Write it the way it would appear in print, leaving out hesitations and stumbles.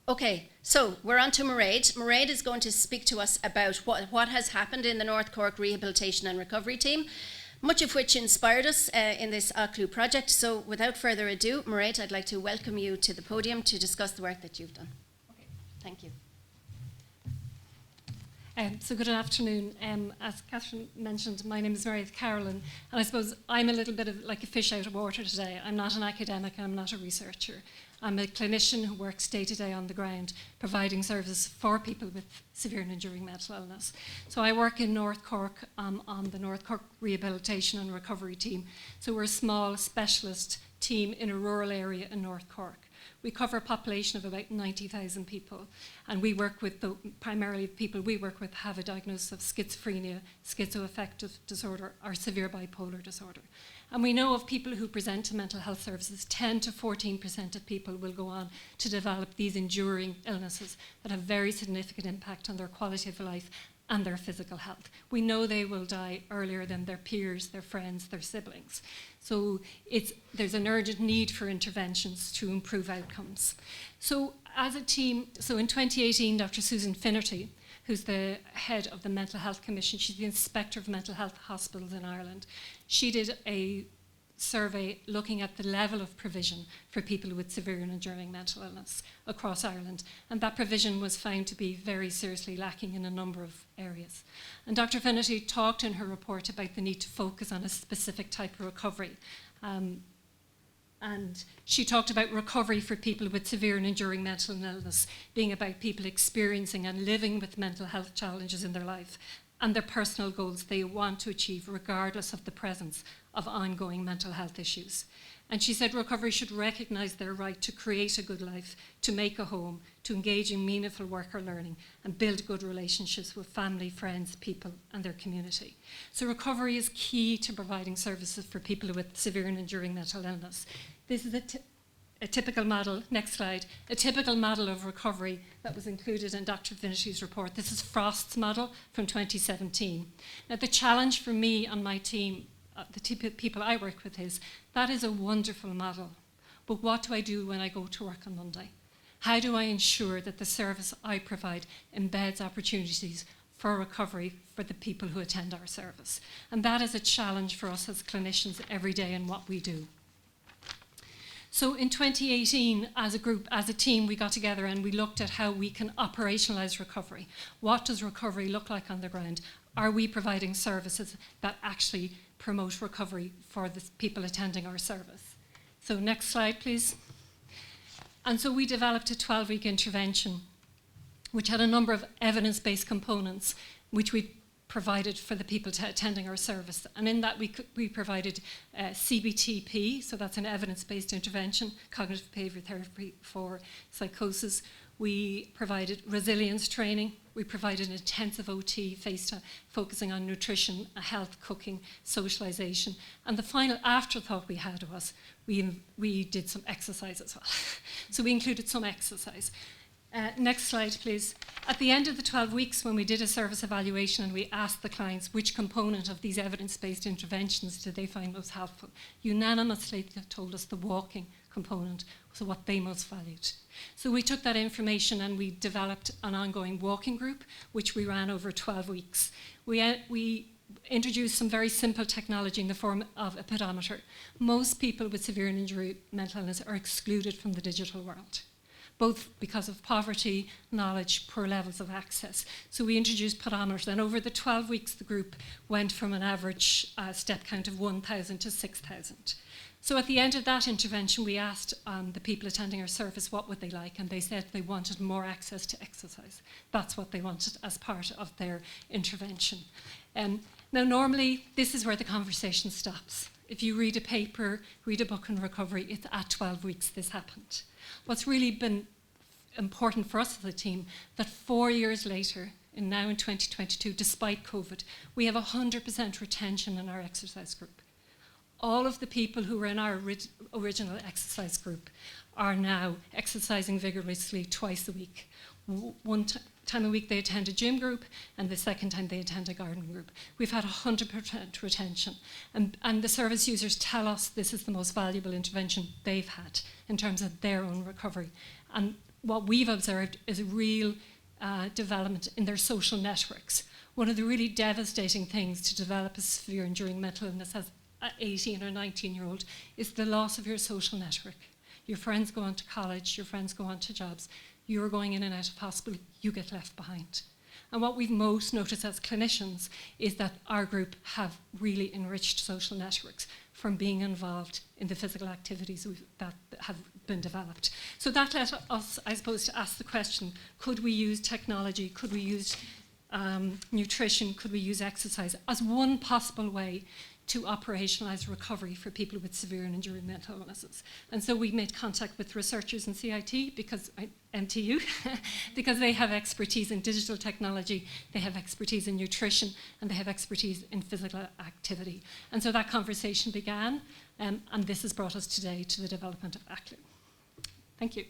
Okay, so we're on to Mairead. Mairead is going to speak to us about what has happened in the North Cork Rehabilitation and Recovery Team, much of which inspired us in this Aclú project. So without further ado, Mairead, I'd like to welcome you to the podium to discuss the work that you've done. Okay, thank you. So good afternoon. As Catherine mentioned, my name is Mairead Carolan, and I suppose I'm a little bit of like a fish out of water today. I'm not an academic, I'm not a researcher. I'm a clinician who works day to day on the ground, providing services for people with severe and enduring mental illness. So I work in North Cork on the North Cork Rehabilitation and Recovery Team. So we're a small specialist team in a rural area in North Cork. We cover a population of about 90,000 people, and we work with primarily the people we work with have a diagnosis of schizophrenia, schizoaffective disorder, or severe bipolar disorder. And we know of people who present to mental health services, 10 to 14% of people will go on to develop these enduring illnesses that have very significant impact on their quality of life and their physical health. We know they will die earlier than their peers, their friends, their siblings. So there's an urgent need for interventions to improve outcomes. So as a team, so in 2018, Dr. Susan Finnerty, who's the head of the Mental Health Commission, she's the Inspector of Mental Health Hospitals in Ireland, she did a survey looking at the level of provision for people with severe and enduring mental illness across Ireland, and that provision was found to be very seriously lacking in a number of areas. And Dr. Finnerty talked in her report about the need to focus on a specific type of recovery. And she talked about recovery for people with severe and enduring mental illness being about people experiencing and living with mental health challenges in their life and their personal goals they want to achieve regardless of the presence of ongoing mental health issues. And she said recovery should recognise their right to create a good life, to make a home, to engage in meaningful work or learning, and build good relationships with family, friends, people, and their community. So recovery is key to providing services for people with severe and enduring mental illness. This is a typical model, next slide, a typical model of recovery that was included in Dr. Finnerty's report. This is Frost's model from 2017. Now the challenge for me and my team, the people I work with is, that is a wonderful model, but what do I do when I go to work on Monday? How do I ensure that the service I provide embeds opportunities for recovery for the people who attend our service? And that is a challenge for us as clinicians every day in what we do. So in 2018, as a group, as a team, we got together and we looked at how we can operationalise recovery. What does recovery look like on the ground? Are we providing services that actually promote recovery for the people attending our service? So next slide, please. And so we developed a 12-week intervention which had a number of evidence-based components which we provided for the people attending our service. And in that we provided CBTP, so that's an evidence-based intervention, cognitive behaviour therapy for psychosis. We provided resilience training. We provided intensive OT focusing on nutrition, health, cooking, socialisation. And the final afterthought we had was we did some exercise as well. So we included some exercise. Next slide, please. At the end of the 12 weeks, when we did a service evaluation and we asked the clients which component of these evidence-based interventions did they find most helpful, unanimously they told us the walking component was what they most valued. So we took that information and we developed an ongoing walking group, which we ran over 12 weeks. We introduced some very simple technology in the form of a pedometer. Most people with severe and enduring mental illness are excluded from the digital world, both because of poverty, knowledge, poor levels of access. So we introduced pedometers, and over the 12 weeks, the group went from an average step count of 1,000 to 6,000. So at the end of that intervention, we asked the people attending our service what would they like, and they said they wanted more access to exercise. That's what they wanted as part of their intervention. Now, normally, this is where the conversation stops. If you read a paper, read a book on recovery, it's at 12 weeks this happened. What's really been important for us as a team, that 4 years later, and now in 2022, despite COVID, we have 100% retention in our exercise group. All of the people who were in our original exercise group are now exercising vigorously twice a week. One time a week they attend a gym group, and the second time they attend a garden group. We've had 100% retention. And the service users tell us this is the most valuable intervention they've had in terms of their own recovery. And what we've observed is a real development in their social networks. One of the really devastating things to develop a severe enduring mental illness as an 18 or 19-year-old is the loss of your social network. Your friends go on to college, your friends go on to jobs, you're going in and out of hospital, you get left behind. And what we've most noticed as clinicians is that our group have really enriched social networks from being involved in the physical activities that have been developed. So that led us, I suppose, to ask the question, could we use technology, could we use nutrition, could we use exercise as one possible way to operationalise recovery for people with severe and enduring mental illnesses. And so we made contact with researchers in CIT, MTU, because they have expertise in digital technology, they have expertise in nutrition, and they have expertise in physical activity. And so that conversation began, and this has brought us today to the development of Aclú. Thank you.